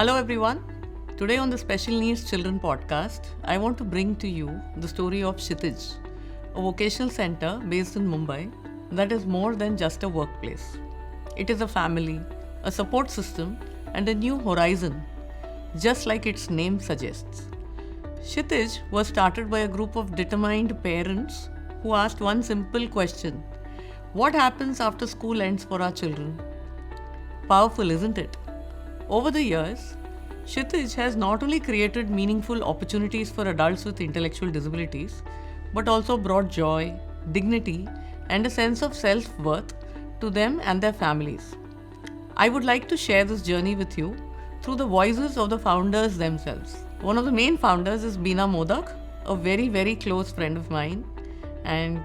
Hello everyone. Today on the Special Needs Children podcast, I want to bring to you the story of Kshitij, a vocational center based in Mumbai that is more than just a workplace. It is a family, a support system, and a new horizon, just like its name suggests. Kshitij was started by a group of determined parents who asked one simple question: what happens after school ends for our children? Powerful, isn't it? Over the years, Kshitij has not only created meaningful opportunities for adults with intellectual disabilities, but also brought joy, dignity, and a sense of self worth to them and their families. I would like to share this journey with you through the voices of the founders themselves. One of the main founders is Beena Modak, a very close friend of mine, and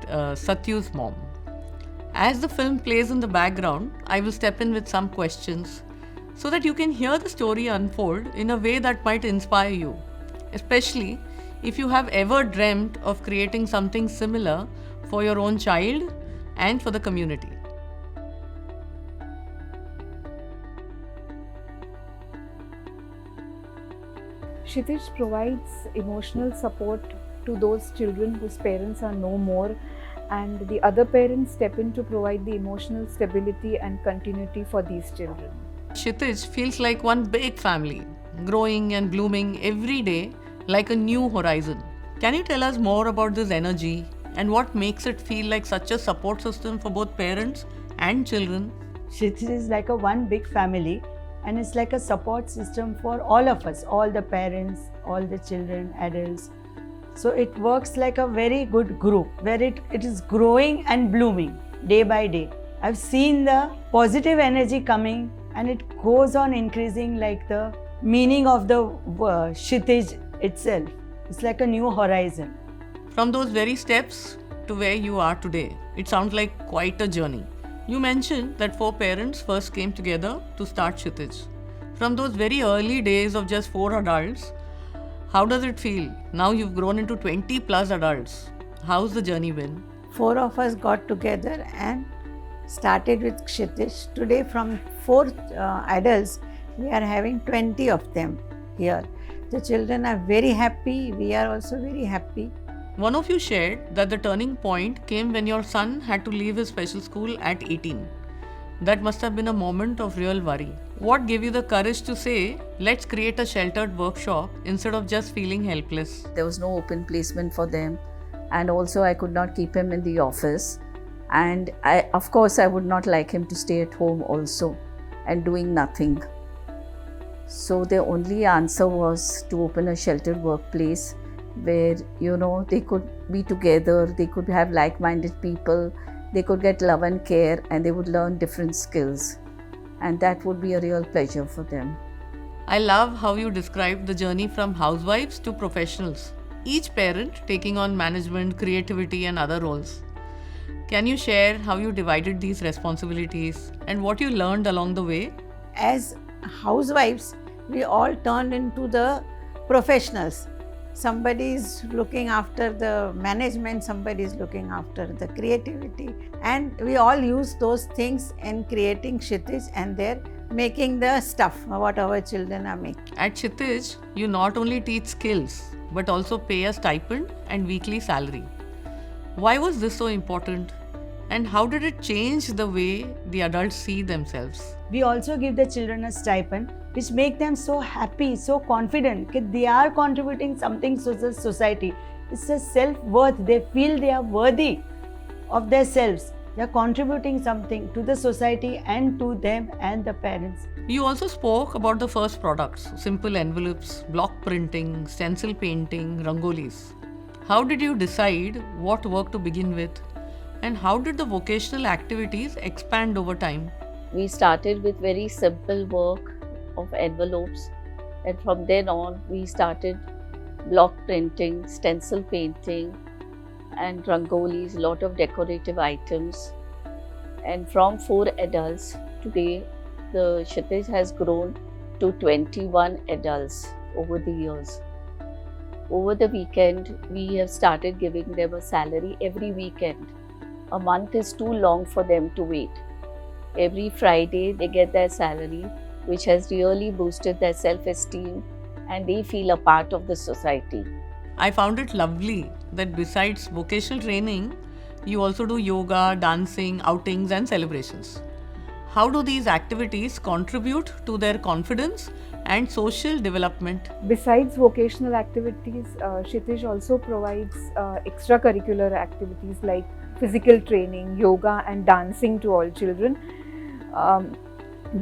Satyu's mom. As the film plays in the background, I will step in with some questions so that you can hear the story unfold in a way that might inspire you, especially if you have ever dreamt of creating something similar for your own child and for the community. Kshitij provides emotional support to those children whose parents are no more, and the other parents step in to provide the emotional stability and continuity for these children. Kshitij feels like one big family, growing and blooming every day like a new horizon. Can you tell us more about this energy and what makes it feel like such a support system for both parents and children? Kshitij is like a one big family, and it's like a support system for all of us, all the parents, all the children, adults. So it works like a very good group where it is growing and blooming day by day. I've seen the positive energy coming, and it goes on increasing like the meaning of the Kshitij itself. It's like a new horizon. From those very steps to where you are today, it sounds like quite a journey. You mentioned that 4 parents first came together to start Kshitij. From those very early days of just 4 adults, how does it feel? Now you've grown into 20 plus adults. How's the journey been? 4 of us got together and started with Kshitij. Today, from 4 adults, we are having 20 of them here. The children are very happy. We are also very happy. One of you shared that the turning point came when your son had to leave his special school at 18. That must have been a moment of real worry. What gave you the courage to say, let's create a sheltered workshop instead of just feeling helpless? There was no open placement for them, and also I could not keep him in the office. And of course, I would not like him to stay at home also and doing nothing. So the only answer was to open a sheltered workplace where, they could be together, they could have like-minded people, they could get love and care, and they would learn different skills. And that would be a real pleasure for them. I love how you described the journey from housewives to professionals, each parent taking on management, creativity, and other roles. Can you share how you divided these responsibilities and what you learned along the way? As housewives, we all turned into the professionals. Somebody is looking after the management, somebody is looking after the creativity, and we all use those things in creating Kshitij, and they're making the stuff what our children are making. At Kshitij, you not only teach skills but also pay a stipend and weekly salary. Why was this so important? And how did it change the way the adults see themselves? We also give the children a stipend, which make them so happy, so confident that they are contributing something to the society. It's a self-worth. They feel they are worthy of themselves. They are contributing something to the society and to them and the parents. You also spoke about the first products, simple envelopes, block printing, stencil painting, rangolis. How did you decide what work to begin with? And how did the vocational activities expand over time? We started with very simple work of envelopes, and from then on we started block printing, stencil painting, and rangolis, lot of decorative items. And from 4 adults, today the Kshitij has grown to 21 adults over the years. Over the weekend, we have started giving them a salary every weekend. A month is too long for them to wait. Every Friday, they get their salary which has really boosted their self-esteem and they feel a part of the society. I found it lovely that besides vocational training, you also do yoga, dancing, outings, and celebrations. How do these activities contribute to their confidence and social development? Besides vocational activities, Kshitij also provides extracurricular activities like physical training, yoga, and dancing to all children.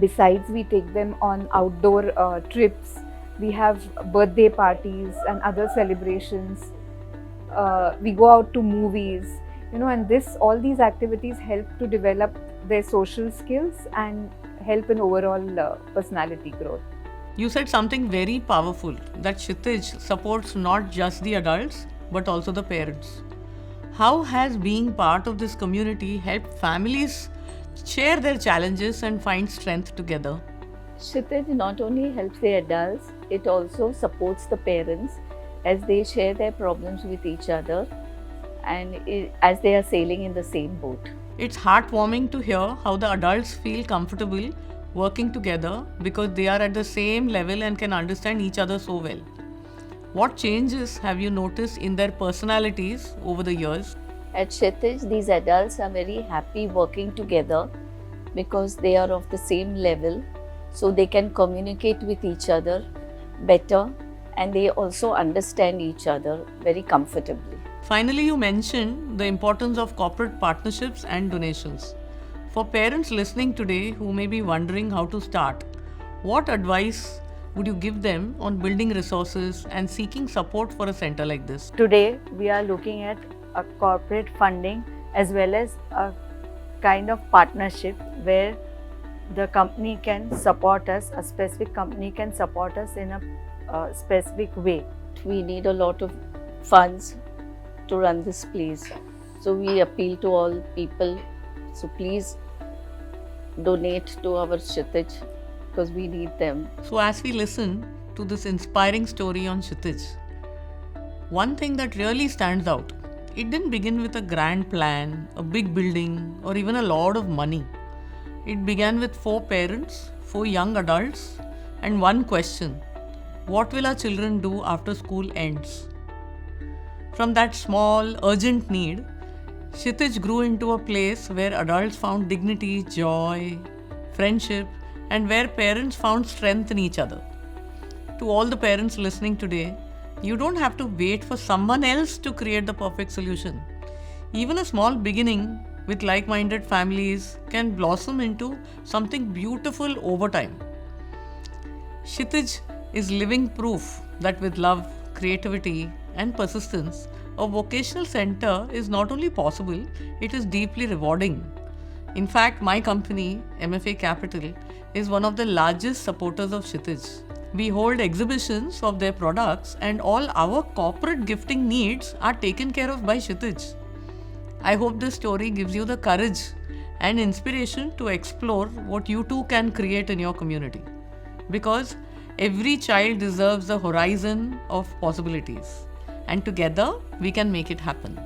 Besides, we take them on outdoor trips. We have birthday parties and other celebrations. We go out to movies, and all these activities help to develop their social skills and help in overall personality growth. You said something very powerful, that Kshitij supports not just the adults but also the parents. How has being part of this community helped families share their challenges and find strength together? Kshitij not only helps the adults, it also supports the parents as they share their problems with each other and as they are sailing in the same boat. It's heartwarming to hear how the adults feel comfortable working together because they are at the same level and can understand each other so well. What changes have you noticed in their personalities over the years? At Kshitij, these adults are very happy working together because they are of the same level, so they can communicate with each other better and they also understand each other very comfortably. Finally, you mentioned the importance of corporate partnerships and donations. For parents listening today who may be wondering how to start, what advice would you give them on building resources and seeking support for a center like this? Today, we are looking at a corporate funding as well as a kind of partnership where the company can support us, a specific company can support us in a specific way. We need a lot of funds to run this place. So we appeal to all people, so please donate to our Kshitij because we need them. So as we listen to this inspiring story on Kshitij, one thing that really stands out, it didn't begin with a grand plan, a big building, or even a lot of money. It began with 4 parents, 4 young adults, and one question: what will our children do after school ends? From that small, urgent need, Kshitij grew into a place where adults found dignity, joy, friendship, and where parents found strength in each other. To all the parents listening today, you don't have to wait for someone else to create the perfect solution. Even a small beginning with like-minded families can blossom into something beautiful over time. Kshitij is living proof that with love, creativity, and persistence, a vocational center is not only possible, it is deeply rewarding. In fact, my company, MFA Capital, is one of the largest supporters of Kshitij. We hold exhibitions of their products and all our corporate gifting needs are taken care of by Kshitij. I hope this story gives you the courage and inspiration to explore what you too can create in your community. Because every child deserves a horizon of possibilities. And together, we can make it happen.